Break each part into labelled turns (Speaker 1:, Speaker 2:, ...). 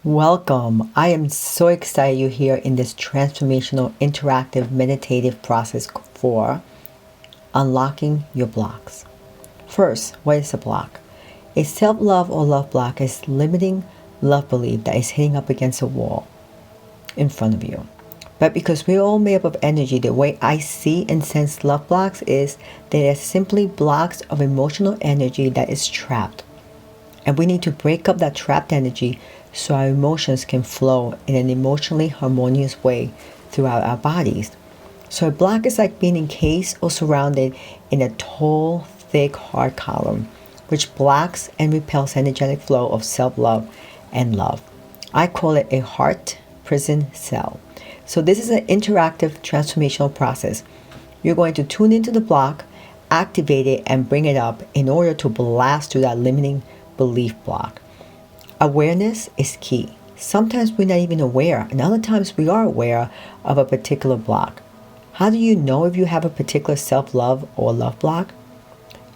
Speaker 1: Welcome. I am so excited you're here in this transformational, interactive, meditative process for unlocking your blocks. First, what is a block? A self-love or love block is limiting love belief that is hitting up against a wall in front of you. But because we're all made up of energy, the way I see and sense love blocks is that they're simply blocks of emotional energy that is trapped. And we need to break up that trapped energy so our emotions can flow in an emotionally harmonious way throughout our bodies. So a block is like being encased or surrounded in a tall, thick, hard column, which blocks and repels energetic flow of self-love and love. I call it a heart prison cell. So this is an interactive transformational process. You're going to tune into the block, activate it, and bring it up in order to blast through that limiting belief block. Awareness is key. Sometimes we're not even aware, and other times we are aware of a particular block. How do you know if you have a particular self-love or love block?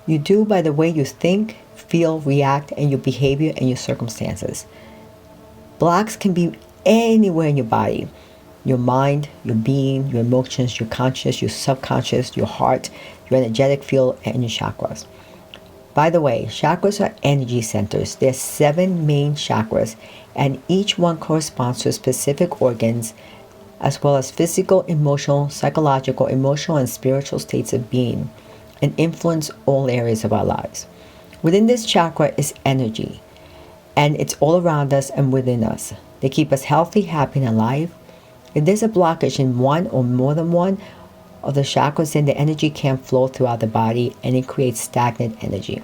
Speaker 1: You do by the way you think, feel, react, and your behavior and your circumstances. Blocks can be anywhere in your body. Your mind, your being, your emotions, your conscious, your subconscious, your heart, your energetic field, and your chakras. By the way, chakras are energy centers. There are 7 main chakras, and each one corresponds to specific organs, as well as physical, emotional, psychological, emotional, and spiritual states of being, and influence all areas of our lives. Within this chakra is energy, and it's all around us and within us. They keep us healthy, happy, and alive. If there's a blockage in one or more than one of the chakras, then the energy can't flow throughout the body, and it creates stagnant energy.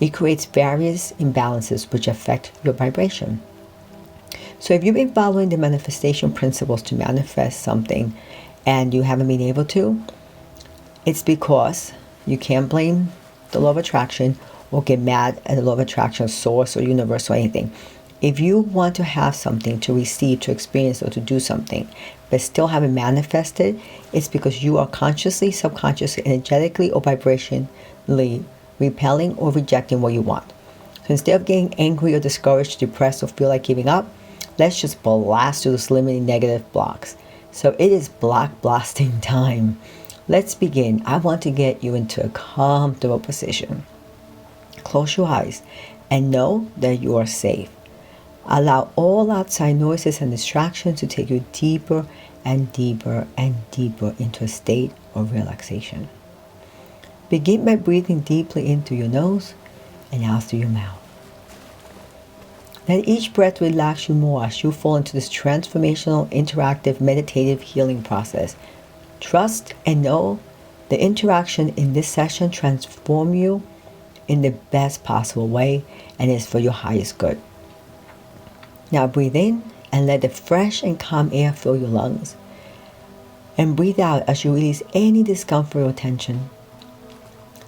Speaker 1: It creates various imbalances which affect your vibration. So if you've been following the manifestation principles to manifest something and you haven't been able to, it's because you can't blame the law of attraction or get mad at the law of attraction, source, or universe, or anything. If you want to have something to receive, to experience, or to do something, but still haven't manifested, it's because you are consciously, subconsciously, energetically, or vibrationally repelling or rejecting what you want. So instead of getting angry or discouraged, depressed, or feel like giving up, let's just blast through those limiting negative blocks. So it is block blasting time. Let's begin. I want to get you into a comfortable position. Close your eyes and know that you are safe. Allow all outside noises and distractions to take you deeper and deeper and deeper into a state of relaxation. Begin by breathing deeply into your nose and out through your mouth. Let each breath relax you more as you fall into this transformational, interactive, meditative healing process. Trust and know the interaction in this session transforms you in the best possible way and is for your highest good. Now breathe in and let the fresh and calm air fill your lungs. And breathe out as you release any discomfort or tension.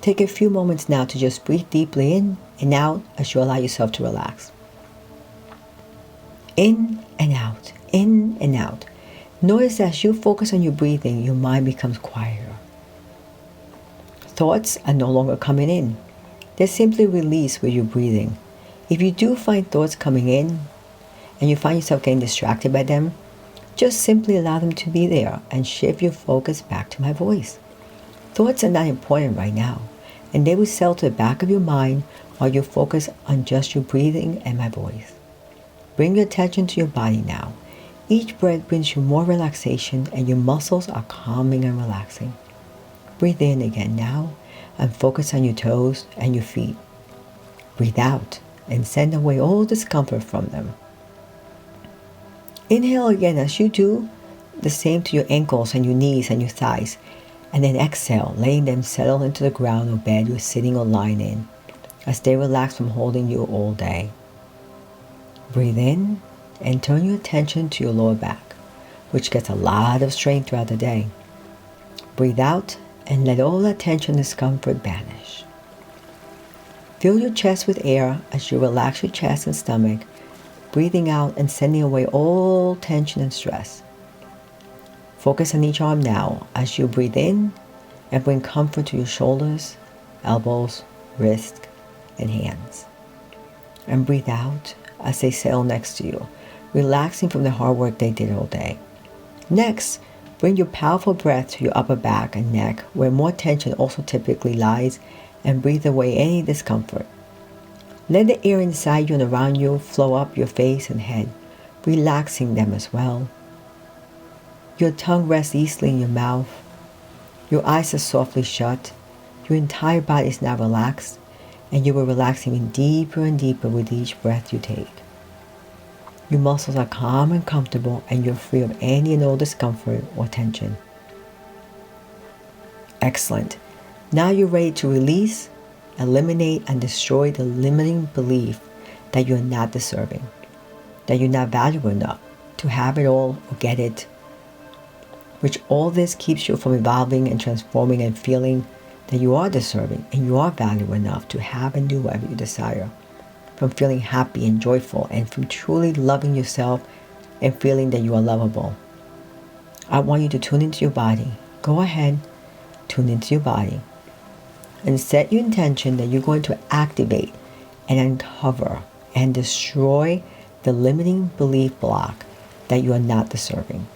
Speaker 1: Take a few moments now to just breathe deeply in and out as you allow yourself to relax. In and out, in and out. Notice as you focus on your breathing, your mind becomes quieter. Thoughts are no longer coming in. They're simply released with your breathing. If you do find thoughts coming in, and you find yourself getting distracted by them, just simply allow them to be there and shift your focus back to my voice. Thoughts are not important right now, and they will settle to the back of your mind while you focus on just your breathing and my voice. Bring your attention to your body now. Each breath brings you more relaxation and your muscles are calming and relaxing. Breathe in again now and focus on your toes and your feet. Breathe out and send away all discomfort from them. Inhale again as you do the same to your ankles and your knees and your thighs. And then exhale, letting them settle into the ground or bed you're sitting or lying in as they relax from holding you all day. Breathe in and turn your attention to your lower back, which gets a lot of strain throughout the day. Breathe out and let all that tension and discomfort vanish. Fill your chest with air as you relax your chest and stomach, breathing out and sending away all tension and stress. Focus on each arm now as you breathe in and bring comfort to your shoulders, elbows, wrists, and hands. And breathe out as they settle next to you, relaxing from the hard work they did all day. Next, bring your powerful breath to your upper back and neck, where more tension also typically lies, and breathe away any discomfort. Let the air inside you and around you flow up your face and head, relaxing them as well. Your tongue rests easily in your mouth. Your eyes are softly shut. Your entire body is now relaxed, and you will relax even deeper and deeper with each breath you take. Your muscles are calm and comfortable, and you're free of any and all discomfort or tension. Excellent. Now you're ready to release, eliminate, and destroy the limiting belief that you're not deserving, that you're not valuable enough to have it all or get it, which all this keeps you from evolving and transforming and feeling that you are deserving and you are valuable enough to have and do whatever you desire, from feeling happy and joyful, and from truly loving yourself and feeling that you are lovable. I want you to tune into your body. Go ahead, tune into your body, and set your intention that you're going to activate and uncover and destroy the limiting belief block that you are not deserving,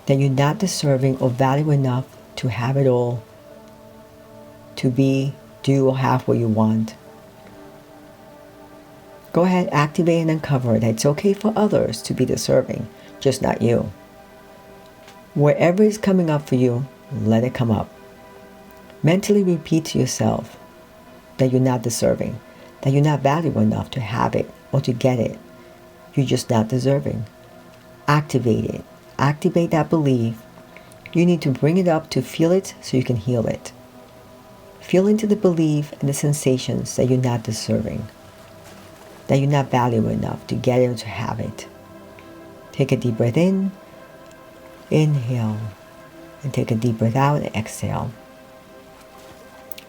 Speaker 1: that you're not deserving or valuable enough to have it all, to be, do, or have what you want. Go ahead, activate and uncover that it's okay for others to be deserving, just not you. Wherever is coming up for you, let it come up. Mentally repeat to yourself that you're not deserving, that you're not valuable enough to have it or to get it. You're just not deserving. Activate it. Activate that belief. You need to bring it up to feel it so you can heal it. Feel into the belief and the sensations that you're not deserving, that you're not valuable enough to get it or to have it. Take a deep breath in, inhale, and take a deep breath out and exhale.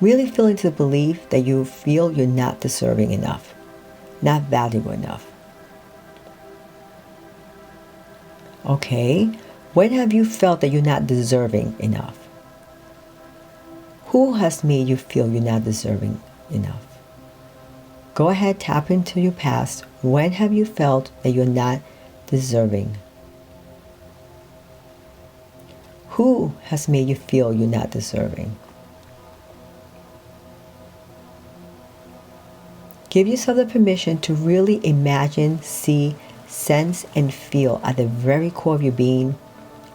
Speaker 1: Really feel into the belief that you feel you're not deserving enough, not valuable enough. Okay, when have you felt that you're not deserving enough? Who has made you feel you're not deserving enough? Go ahead, tap into your past. When have you felt that you're not deserving? Who has made you feel you're not deserving? Give yourself the permission to really imagine, see, sense, and feel at the very core of your being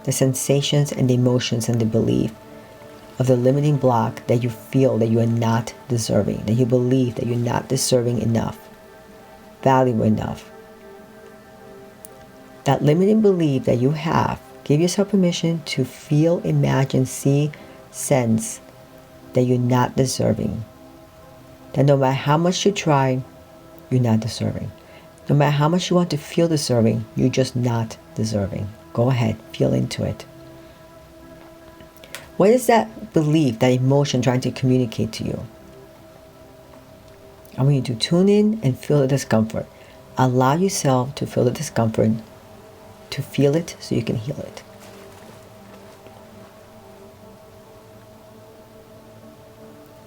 Speaker 1: the sensations and the emotions and the belief of the limiting block that you feel that you are not deserving, that you believe that you're not deserving enough, valuable enough. That limiting belief that you have, give yourself permission to feel, imagine, see, sense that you're not deserving. That no matter how much you try, you're not deserving. No matter how much you want to feel deserving, you're just not deserving. Go ahead, feel into it. What is that belief, that emotion trying to communicate to you? I want you to tune in and feel the discomfort. Allow yourself to feel the discomfort, to feel it so you can heal it.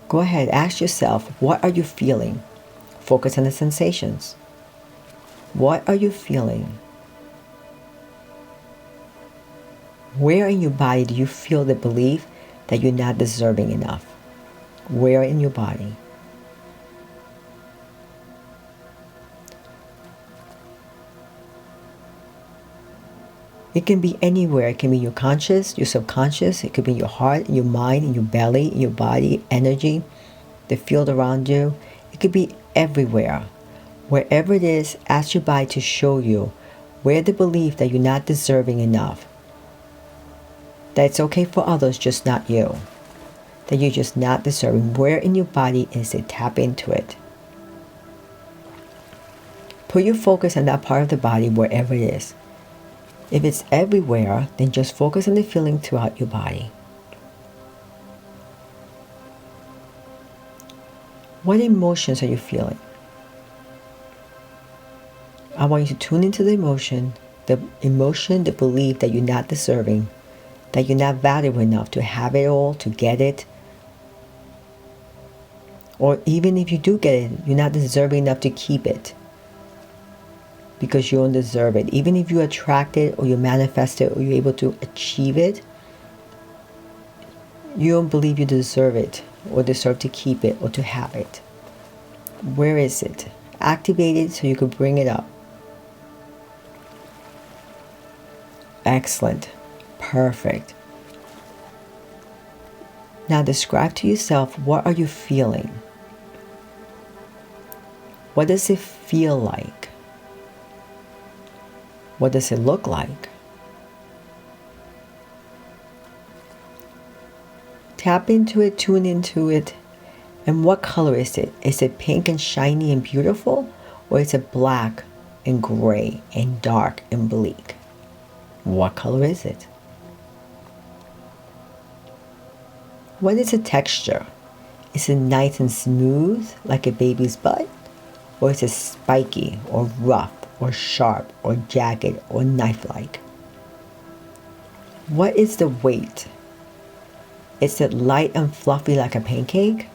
Speaker 1: Go ahead, ask yourself, what are you feeling? Focus on the sensations. What are you feeling? Where in your body do you feel the belief that you're not deserving enough? Where in your body? It can be anywhere. It can be your conscious, your subconscious. It could be your heart, in your mind, in your belly, in your body, energy, the field around you. It could be everywhere. Wherever it is, ask your body to show you where the belief that you're not deserving enough, that it's okay for others, just not you, that you're just not deserving. Where in your body is it? Tap into it. Put your focus on that part of the body, wherever it is. If it's everywhere, then just focus on the feeling throughout your body. What emotions are you feeling? I want you to tune into the emotion, the belief that you're not deserving, that you're not valuable enough to have it all, to get it. Or even if you do get it, you're not deserving enough to keep it. because you don't deserve it. Even if you attract it or you manifest it or you're able to achieve it, you don't believe you deserve it or deserve to keep it or to have it. Where is it? Activate it so you can bring it up. Excellent. Perfect. Now describe to yourself, what are you feeling? What does it feel like? What does it look like? Tap into it, tune into it. And what color is it? Is it pink and shiny and beautiful? Or is it black and gray and dark and bleak? What color is it? What is the texture? Is it nice and smooth like a baby's butt? Or is it spiky or rough or sharp or jagged or knife-like? What is the weight? Is it light and fluffy like a pancake?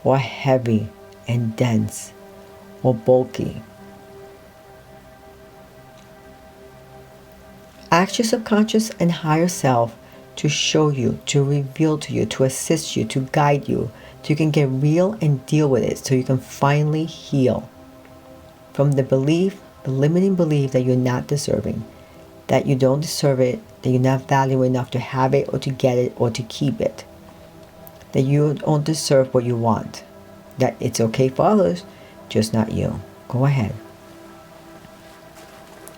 Speaker 1: Or heavy and dense or bulky? Ask your subconscious and higher self to show you, to reveal to you, to assist you, to guide you, so you can get real and deal with it, so you can finally heal from the belief, the limiting belief that you're not deserving, that you don't deserve it, that you're not valuable enough to have it or to get it or to keep it, that you don't deserve what you want, that it's okay for others, just not you. Go ahead.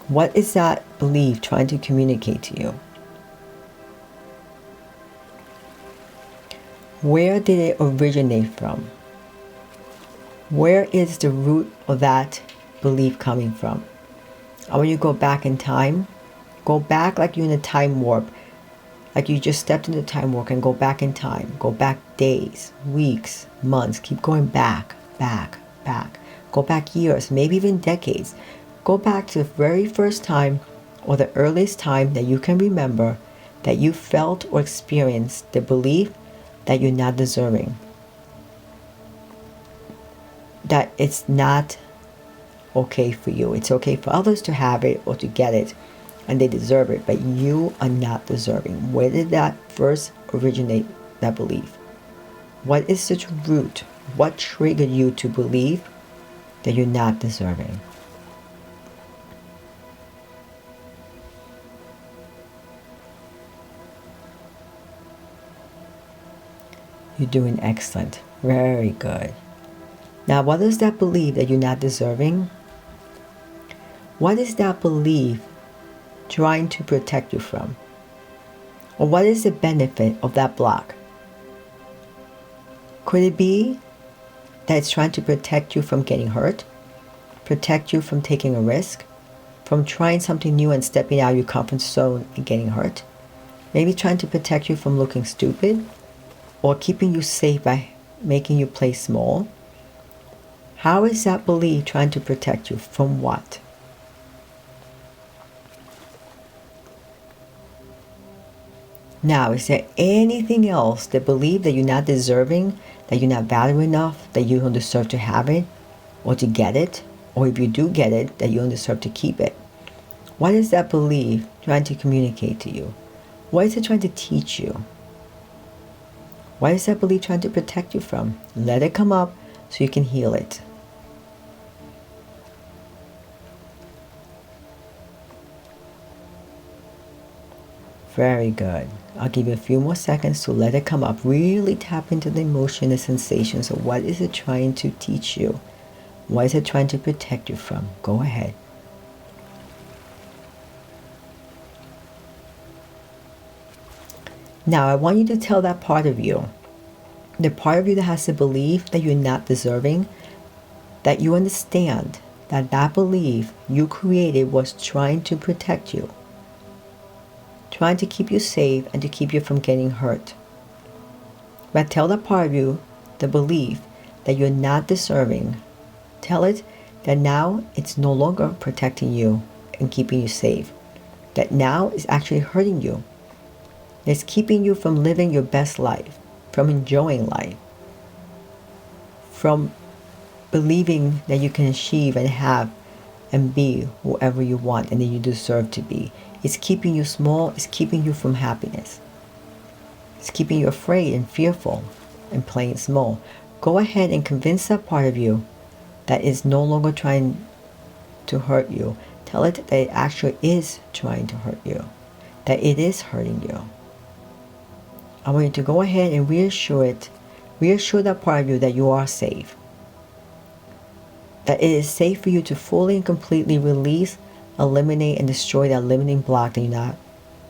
Speaker 1: What is that belief trying to communicate to you? Where did it originate from? Where is the root of that belief coming from? I want you to go back in time. Go back like you're in a time warp. Like you just stepped into time warp, and go back in time. Go back days, weeks, months. Keep going back, back, back. Go back years, maybe even decades. Go back to the very first time or the earliest time that you can remember that you felt or experienced the belief that you're not deserving, that it's not okay for you. It's okay for others to have it or to get it, and they deserve it, but you are not deserving. Where did that first originate, that belief? What is its root? What triggered you to believe that you're not deserving? You're doing excellent. Very good. Now, what is that belief that you're not deserving? What is that belief trying to protect you from? Or what is the benefit of that block? Could it be that it's trying to protect you from getting hurt? Protect you from taking a risk? From trying something new and stepping out of your comfort zone and getting hurt? Maybe trying to protect you from looking stupid? Or keeping you safe by making you play small? How is that belief trying to protect you from what? Now, is there anything else that believe that you're not deserving, that you're not valuable enough, that you don't deserve to have it or to get it? Or if you do get it, that you don't deserve to keep it? What is that belief trying to communicate to you? What is it trying to teach you? What is that belief trying to protect you from? Let it come up so you can heal it. Very good. I'll give you a few more seconds to let it come up. Really tap into the emotion, the sensations of what is it trying to teach you? What is it trying to protect you from? Go ahead. Now, I want you to tell that part of you, the part of you that has the belief that you're not deserving, that you understand that that belief you created was trying to protect you, trying to keep you safe and to keep you from getting hurt. But tell that part of you, the belief that you're not deserving, tell it that now it's no longer protecting you and keeping you safe, that now it's actually hurting you. It's keeping you from living your best life, from enjoying life, from believing that you can achieve and have and be whoever you want and that you deserve to be. It's keeping you small. It's keeping you from happiness. It's keeping you afraid and fearful and playing small. Go ahead and convince that part of you that is no longer trying to hurt you. Tell it that it actually is trying to hurt you, that it is hurting you. I want you to go ahead and reassure that part of you that you are safe, that it is safe for you to fully and completely release, eliminate, and destroy that limiting block that you're not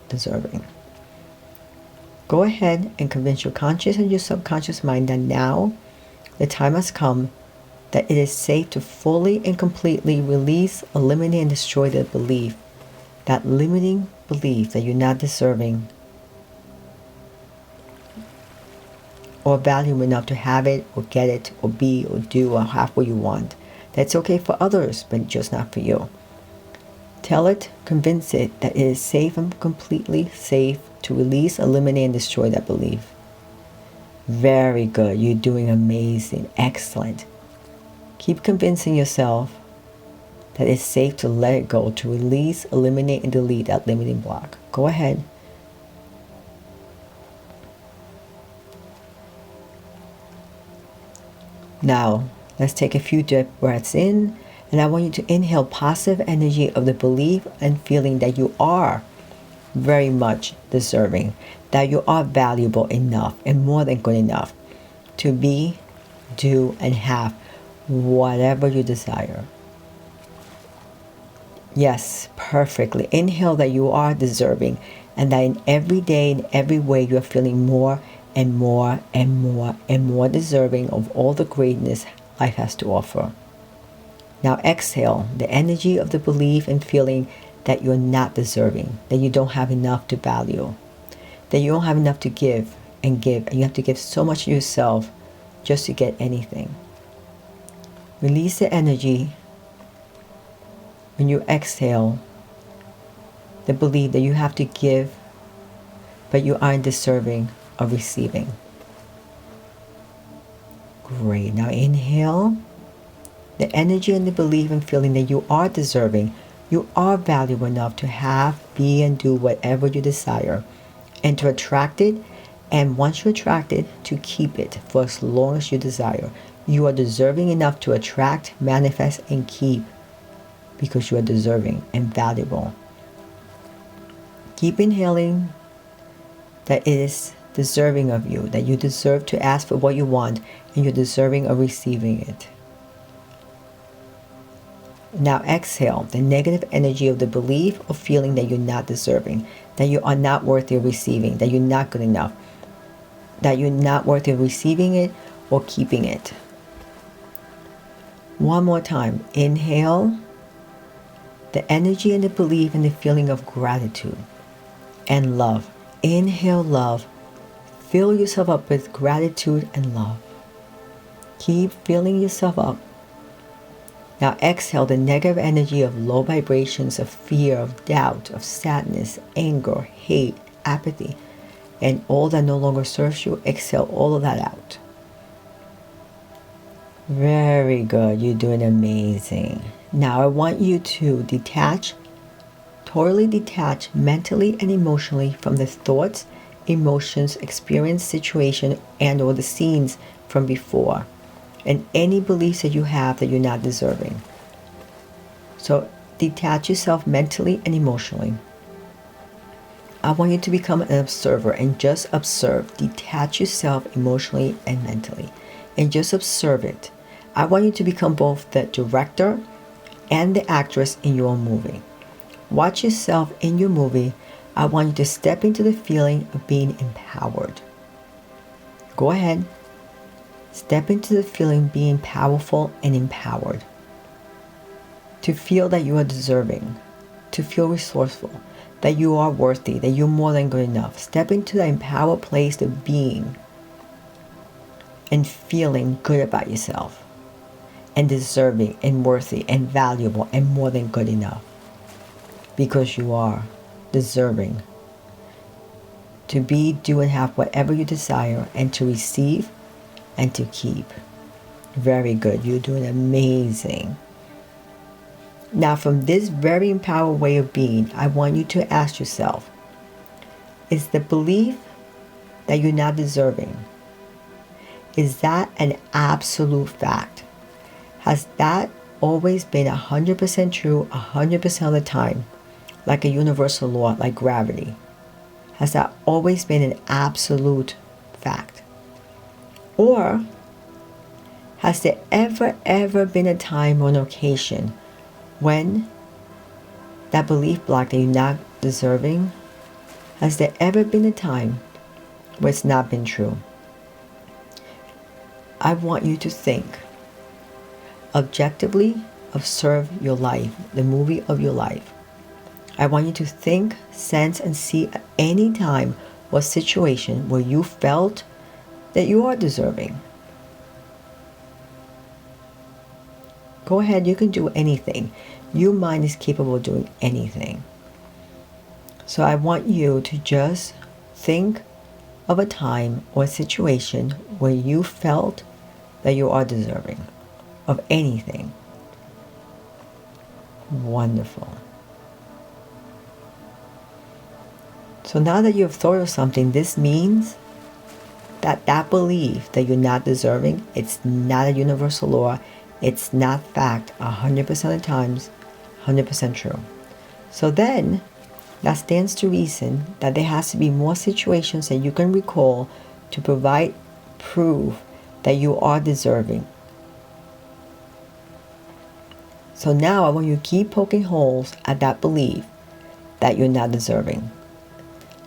Speaker 1: deserving. Go ahead and convince your conscious and your subconscious mind that now the time has come that it is safe to fully and completely release, eliminate, and destroy the belief, that limiting belief that you're not deserving or valuable enough to have it or get it or be or do or have what you want. That's okay for others, but just not for you. Tell it, convince it that it is safe and completely safe to release, eliminate, and destroy that belief. Very good. You're doing amazing. Excellent. Keep convincing yourself that it's safe to let it go, to release, eliminate, and delete that limiting block. Go ahead. Now, let's take a few deep breaths in, and I want you to inhale positive energy of the belief and feeling that you are very much deserving, that you are valuable enough and more than good enough to be, do, and have whatever you desire. Yes, perfectly. Inhale that you are deserving and that in every day, in every way, you are feeling more and more and more and more deserving of all the greatness life has to offer. Now exhale the energy of the belief and feeling that you're not deserving, that you don't have enough to value, that you don't have enough to give, and you have to give so much of yourself just to get anything. Release the energy when you exhale the belief that you have to give, but you aren't deserving of receiving. Great. Now inhale the energy and the belief and feeling that you are deserving, you are valuable enough to have, be, and do whatever you desire, and to attract it, and once you attract it, to keep it for as long as you desire. You are deserving enough to attract, manifest, and keep because you are deserving and valuable. Keep inhaling that it is deserving of you, that you deserve to ask for what you want, and you're deserving of receiving it. Now exhale the negative energy of the belief or feeling that you're not deserving, that you are not worthy of receiving, that you're not good enough, that you're not worthy of receiving it or keeping it. One more time. Inhale the energy and the belief and the feeling of gratitude and love. Inhale love. Fill yourself up with gratitude and love. Keep filling yourself up. Now exhale the negative energy of low vibrations of fear, of doubt, of sadness, anger, hate, apathy, and all that no longer serves you. Exhale all of that out. Very good. You're doing amazing. Now I want you to totally detach mentally and emotionally from the thoughts, emotions, experience, situation, and or the scenes from before, and any beliefs that you have that you're not deserving. So detach yourself mentally and emotionally. I want you to become an observer and just observe. Detach yourself emotionally and mentally and just observe it. I want you to become both the director and the actress in your own movie. Watch yourself in your movie. I want you to step into the feeling of being empowered. Go ahead. Step into the feeling of being powerful and empowered. To feel that you are deserving. To feel resourceful. That you are worthy. That you're more than good enough. Step into that empowered place of being and feeling good about yourself. And deserving and worthy and valuable and more than good enough. Because you are deserving to be, do, and have whatever you desire, and to receive and to keep. Very good. You're doing amazing. Now, from this very empowered way of being, I want you to ask yourself, is the belief that you're not deserving, is that an absolute fact? Has that always been 100% true 100% of the time, like a universal law, like gravity? Has that always been an absolute fact? Or has there ever been a time or an occasion when that belief block that you're not deserving, has there ever been a time where it's not been true? I want you to think objectively, observe your life, the movie of your life. I want you to think, sense, and see any time or situation where you felt that you are deserving. Go ahead, you can do anything. Your mind is capable of doing anything. So I want you to just think of a time or a situation where you felt that you are deserving of anything. Wonderful. So now that you have thought of something, this means that that belief that you're not deserving, it's not a universal law, it's not fact 100% of the times, 100% true. So then, that stands to reason that there has to be more situations that you can recall to provide proof that you are deserving. So now I want you to keep poking holes at that belief that you're not deserving.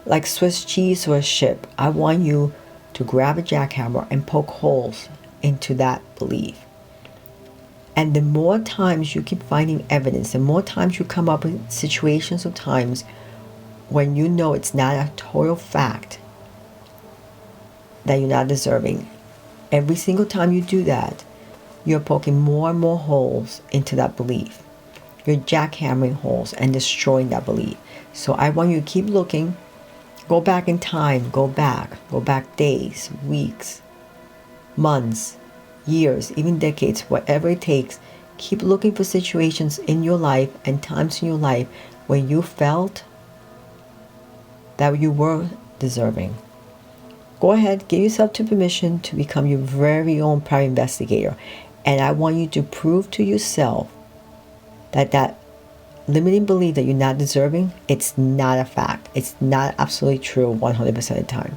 Speaker 1: Like Swiss cheese or a ship, I want you to grab a jackhammer and poke holes into that belief. And the more times you keep finding evidence, the more times you come up with situations or times when you know it's not a total fact that you're not deserving, every single time you do that, you're poking more and more holes into that belief. You're jackhammering holes and destroying that belief. So I want you to keep looking. Go back in time. Go back days, weeks, months, years, even decades, whatever it takes. Keep looking for situations in your life and times in your life when you felt that you were deserving. Go ahead, give yourself the permission to become your very own private investigator. And I want you to prove to yourself that that limiting belief that you're not deserving, it's not a fact. It's not absolutely true 100% of the time.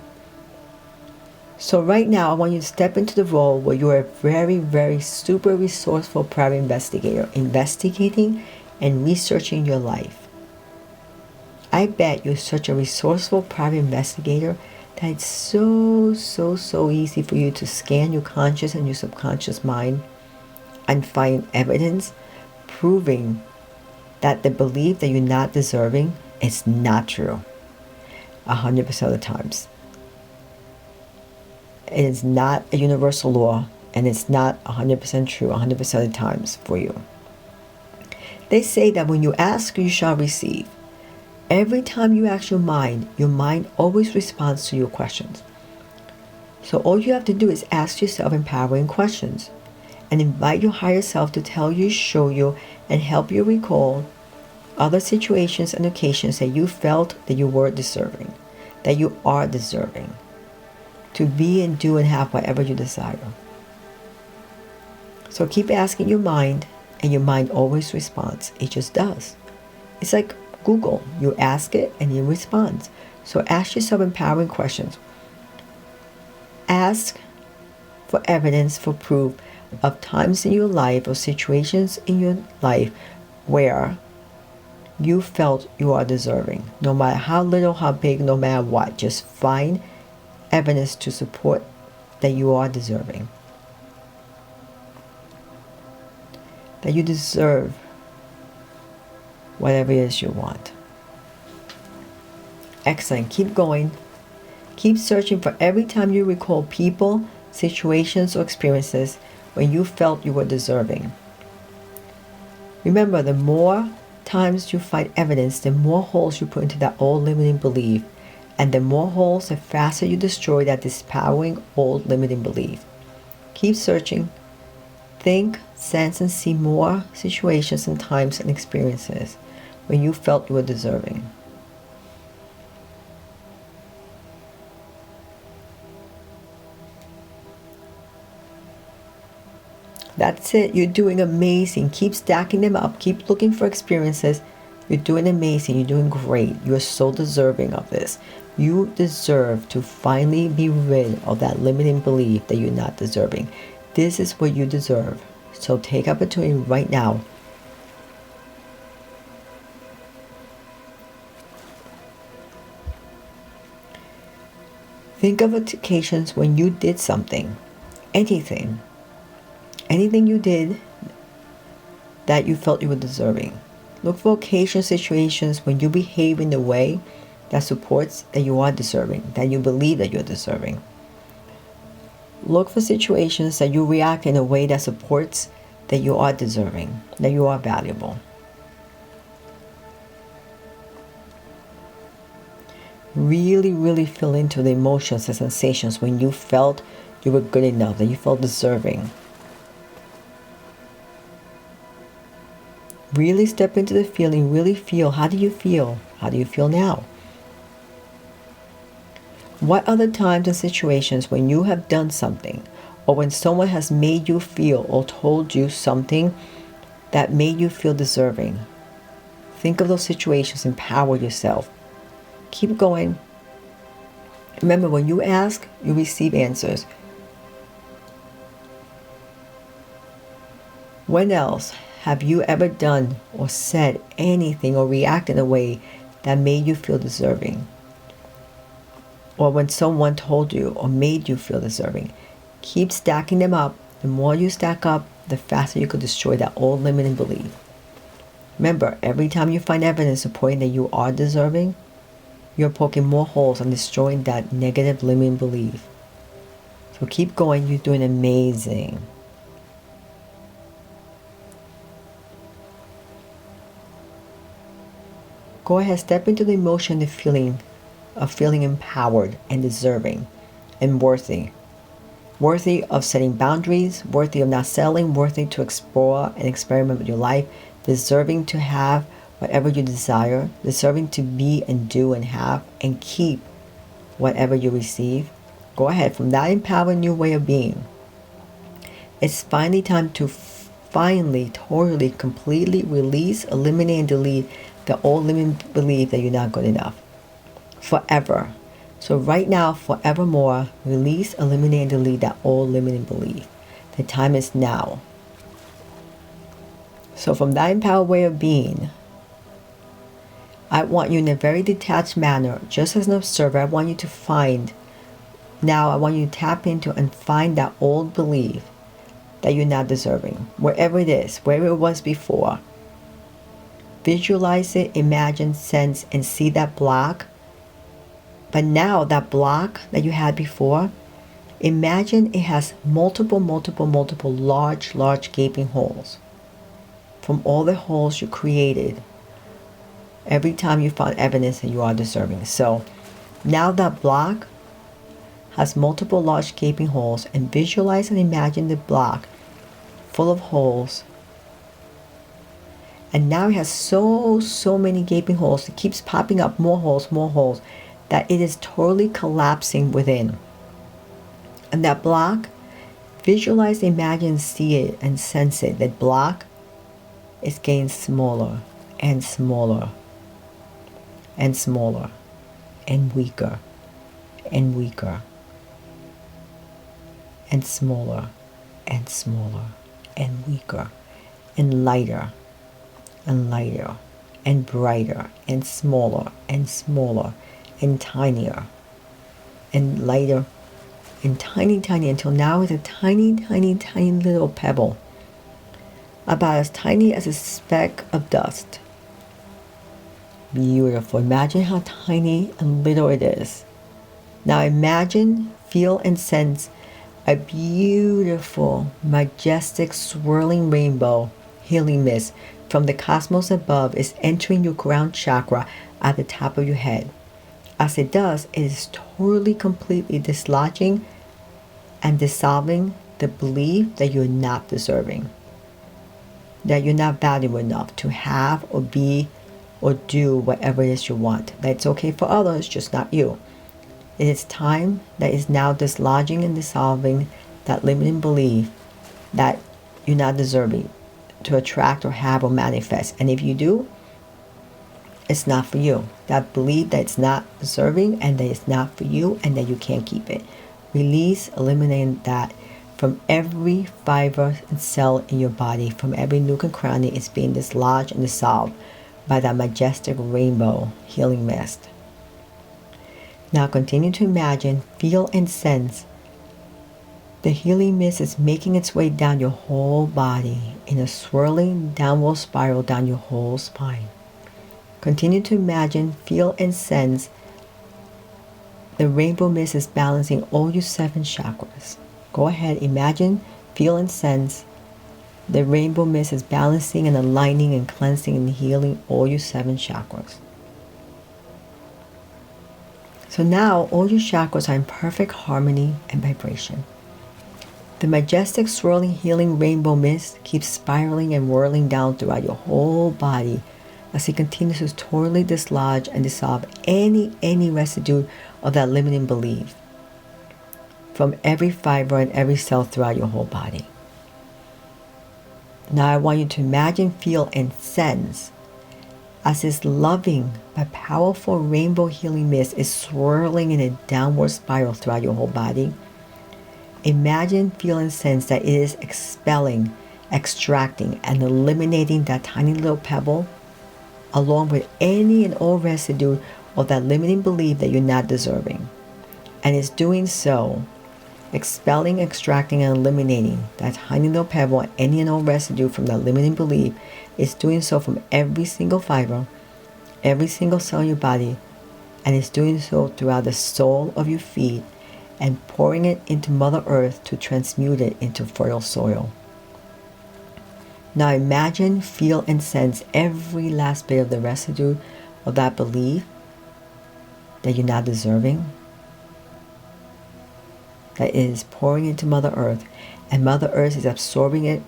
Speaker 1: So right now, I want you to step into the role where you're a very, very super resourceful private investigator, investigating and researching your life. I bet you're such a resourceful private investigator that it's so easy for you to scan your conscious and your subconscious mind and find evidence proving that the belief that you're not deserving is not true 100% of the times. It is not a universal law, and it's not 100% true 100% of the times for you. They say that when you ask, you shall receive. Every time you ask your mind always responds to your questions. So all you have to do is ask yourself empowering questions and invite your higher self to tell you, show you, and help you recall other situations and occasions that you felt that you were deserving, that you are deserving, to be and do and have whatever you desire. So keep asking your mind, and your mind always responds. It just does. It's like Google. You ask it and it responds. So ask yourself empowering questions. Ask for evidence, for proof of times in your life or situations in your life where you felt you are deserving. No matter how little, how big, no matter what. Just find evidence to support that you are deserving. That you deserve whatever it is you want. Excellent. Keep going. Keep searching for every time you recall people, situations, or experiences when you felt you were deserving. Remember, the more times you find evidence, the more holes you put into that old limiting belief. And the more holes, the faster you destroy that disempowering old limiting belief. Keep searching. Think, sense, and see more situations and times and experiences when you felt you were deserving. That's it. You're doing amazing. Keep stacking them up. Keep looking for experiences. You're doing amazing. You're doing great. You are so deserving of this. You deserve to finally be rid of that limiting belief that you're not deserving. This is what you deserve. So take opportunity right now. Think of occasions when you did something, anything you did that you felt you were deserving. Look for occasions, situations when you behave in a way that supports that you are deserving, that you believe that you're deserving. Look for situations that you react in a way that supports that you are deserving, that you are valuable. Really, really feel into the emotions and sensations when you felt you were good enough, that you felt deserving. Really step into the feeling, really feel. How do you feel? How do you feel now? What other times and situations when you have done something, or when someone has made you feel or told you something that made you feel deserving? Think of those situations, empower yourself. Keep going. Remember, when you ask, you receive answers. When else have you ever done or said anything or reacted in a way that made you feel deserving? Or when someone told you or made you feel deserving? Keep stacking them up. The more you stack up, the faster you could destroy that old limiting belief. Remember, every time you find evidence supporting that you are deserving, you're poking more holes and destroying that negative limiting belief. So keep going. You're doing amazing. Go ahead, step into the emotion, the feeling of feeling empowered and deserving and worthy. Worthy of setting boundaries, worthy of not settling, worthy to explore and experiment with your life, deserving to have whatever you desire, deserving to be and do and have and keep whatever you receive. Go ahead, from that empowered new way of being, it's finally time to finally, totally, completely release, eliminate, and delete the old limiting belief that you're not good enough. Forever. So right now, forevermore, release, eliminate, and delete that old limiting belief. The time is now. So from that empowered way of being, I want you in a very detached manner, just as an observer, I want you to find, now I want you to tap into and find that old belief that you're not deserving, wherever it is, wherever it was before. Visualize it, imagine, sense, and see that block. But now that block that you had before, imagine it has multiple large gaping holes from all the holes you created every time you found evidence that you are deserving. So now that block has multiple large gaping holes, and visualize and imagine the block full of holes. And now it has so many gaping holes. It keeps popping up more holes, that it is totally collapsing within. And that block, visualize, imagine, see it, and sense it. That block is getting smaller and smaller and smaller and weaker and weaker and smaller and smaller and weaker and lighter and lighter and brighter and smaller and tinier and lighter and tiny until now it's a tiny little pebble, about as tiny as a speck of dust. Beautiful. Imagine how tiny and little it is. Now imagine, feel, and sense a beautiful, majestic, swirling rainbow healing mist from the cosmos above is entering your ground chakra at the top of your head. As it does, it is totally, completely dislodging and dissolving the belief that you're not deserving, that you're not valuable enough to have or be or do whatever it is you want, that it's okay for others, just not you. It is time that is now dislodging and dissolving that limiting belief that you're not deserving to attract or have or manifest. And if you do, it's not for you. That belief that it's not deserving and that it's not for you and that you can't keep it. Release, eliminate that from every fiber and cell in your body, from every nook and cranny. It's being dislodged and dissolved by that majestic rainbow healing mist. Now continue to imagine, feel, and sense the healing mist is making its way down your whole body in a swirling downward spiral down your whole spine. Continue to imagine, feel, and sense the rainbow mist is balancing all your 7 chakras. Go ahead, imagine, feel, and sense the rainbow mist is balancing and aligning and cleansing and healing all your 7 chakras. So now all your chakras are in perfect harmony and vibration. The majestic swirling healing rainbow mist keeps spiraling and whirling down throughout your whole body as it continues to totally dislodge and dissolve any residue of that limiting belief from every fiber and every cell throughout your whole body. Now I want you to imagine, feel, and sense as this loving but powerful rainbow healing mist is swirling in a downward spiral throughout your whole body. Imagine, feel, and sense that it is expelling, extracting, and eliminating that tiny little pebble along with any and all residue of that limiting belief that you're not deserving. And it's doing so, expelling, extracting, and eliminating that tiny little pebble, any and all residue from that limiting belief. It's doing so from every single fiber, every single cell in your body, and it's doing so throughout the sole of your feet and pouring it into Mother Earth to transmute it into fertile soil. Now imagine, feel, and sense every last bit of the residue of that belief that you're not deserving, that it is pouring into Mother Earth, and Mother Earth is absorbing it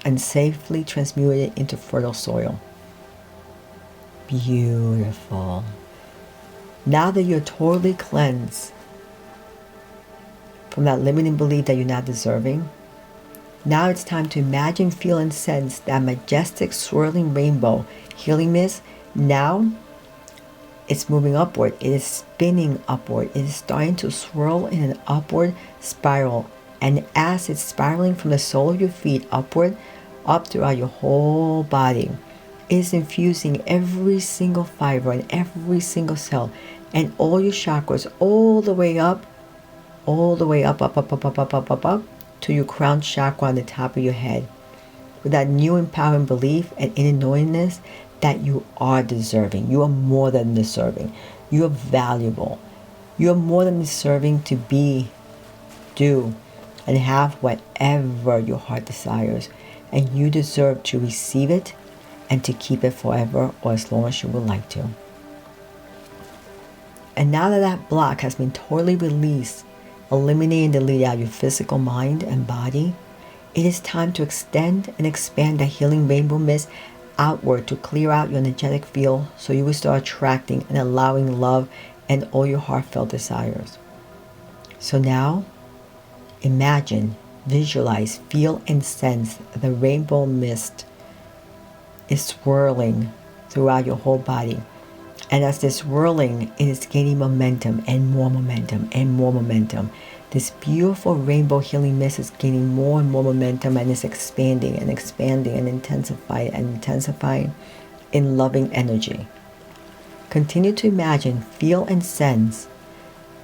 Speaker 1: and safely transmuting it into fertile soil. Beautiful. Now that you're totally cleansed from that limiting belief that you're not deserving, now it's time to imagine, feel, and sense that majestic swirling rainbow healing mist. Now it's moving upward. It is spinning upward. It is starting to swirl in an upward spiral. And as it's spiraling from the sole of your feet upward, up throughout your whole body, it is infusing every single fiber and every single cell and all your chakras all the way up, up to your crown chakra on the top of your head, with that new empowering belief and inner knowingness that you are deserving. You are more than deserving. You are valuable. You are more than deserving to be, do, and have whatever your heart desires. And you deserve to receive it and to keep it forever or as long as you would like to. And now that that block has been totally released, eliminating and deleting out your physical mind and body, it is time to extend and expand the healing rainbow mist outward to clear out your energetic field so you will start attracting and allowing love and all your heartfelt desires. So now, imagine, visualize, feel, and sense the rainbow mist is swirling throughout your whole body. And as this swirling, it is gaining momentum and more momentum and more momentum. This beautiful rainbow healing mist is gaining more and more momentum and is expanding and expanding and intensifying in loving energy. Continue to imagine, feel, and sense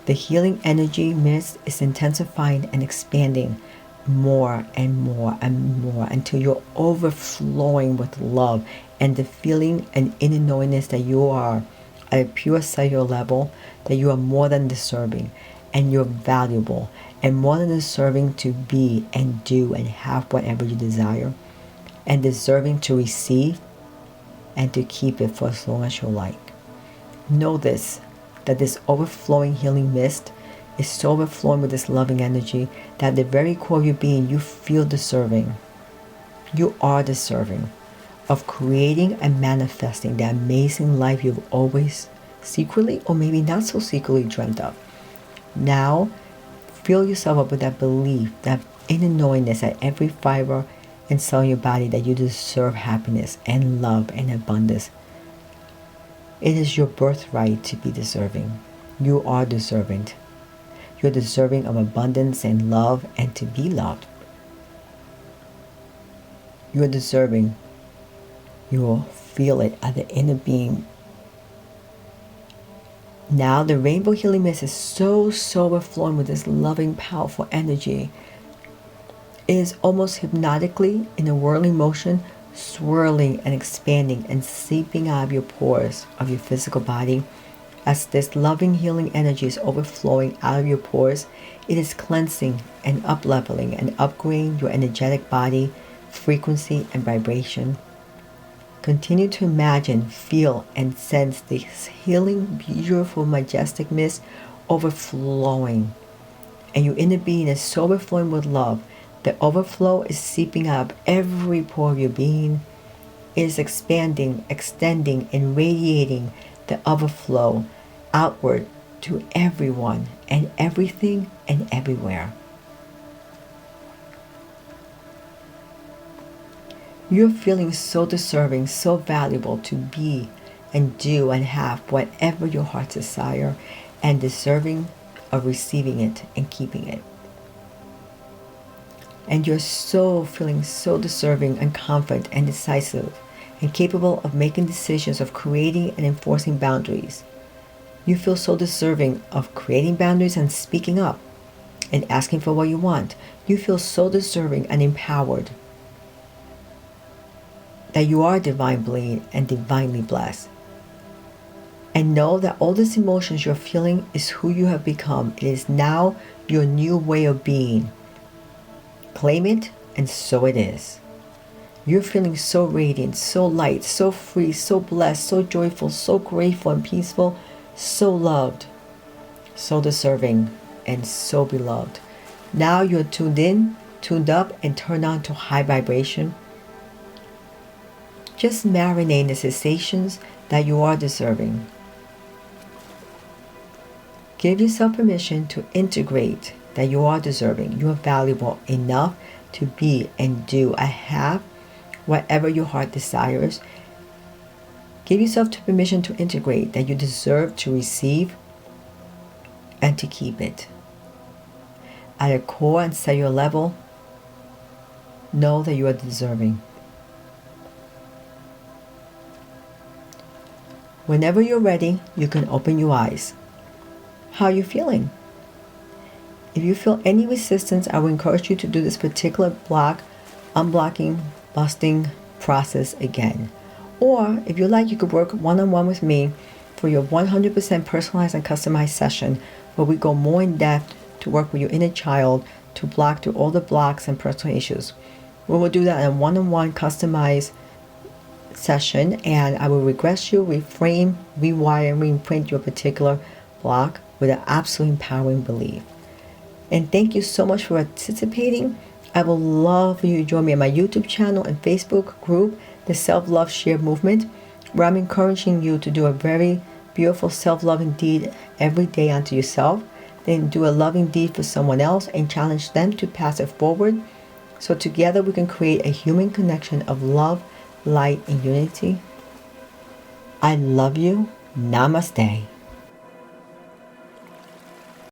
Speaker 1: the healing energy mist is intensifying and expanding more and more and more until you're overflowing with love and the feeling and inner knowingness that you are at a pure cellular level, that you are more than deserving and you're valuable and more than deserving to be and do and have whatever you desire and deserving to receive and to keep it for as long as you like. Know this, that this overflowing healing mist is so overflowing with this loving energy that at the very core of your being, you feel deserving. You are deserving of creating and manifesting the amazing life you've always secretly, or maybe not so secretly, dreamt of. Now, fill yourself up with that belief, that inner knowingness at every fiber and cell in your body that you deserve happiness and love and abundance. It is your birthright to be deserving. You are deserving. You're deserving of abundance and love and to be loved. You're deserving. You will feel it at the inner being. Now the rainbow healing mist is so overflowing with this loving, powerful energy. It is almost hypnotically in a whirling motion, swirling and expanding and seeping out of your pores of your physical body. As this loving healing energy is overflowing out of your pores, it is cleansing and up-leveling and upgrading your energetic body, frequency and vibration. Continue to imagine, feel, and sense this healing, beautiful, majestic mist overflowing. And your inner being is so overflowing with love. The overflow is seeping up every pore of your being. It is expanding, extending, and radiating the overflow outward to everyone and everything and everywhere. You're feeling so deserving, so valuable to be and do and have whatever your heart's desire, and deserving of receiving it and keeping it. And you're feeling so deserving and confident and decisive and capable of making decisions, of creating and enforcing boundaries. You feel so deserving of creating boundaries and speaking up and asking for what you want. You feel so deserving and empowered that you are divinely and divinely blessed. And know that all these emotions you're feeling is who you have become. It is now your new way of being. Claim it, and so it is. You're feeling so radiant, so light, so free, so blessed, so joyful, so grateful and peaceful, so loved, so deserving, and so beloved. Now you're tuned in, tuned up, and turned on to high vibration. Just marinate in the sensations that you are deserving. Give yourself permission to integrate that you are deserving. You are valuable enough to be and do and have whatever your heart desires. Give yourself permission to integrate that you deserve to receive and to keep it. At a core and cellular level, know that you are deserving. Whenever you're ready, you can open your eyes. How are you feeling? If you feel any resistance, I would encourage you to do this particular unblocking, busting process again. Or if you like, you could work one-on-one with me for your 100% personalized and customized session where we go more in depth to work with your inner child to block through all the blocks and personal issues. We will do that in a one-on-one customized session, and I will regress you, reframe, rewire, and reimprint your particular block with an absolute empowering belief. And thank you so much for participating. I would love for you to join me on my YouTube channel and Facebook group, the Self-Love Share Movement, where I'm encouraging you to do a very beautiful self-loving deed every day unto yourself, then do a loving deed for someone else and challenge them to pass it forward. So together we can create a human connection of love, light, and unity. I love you. Namaste.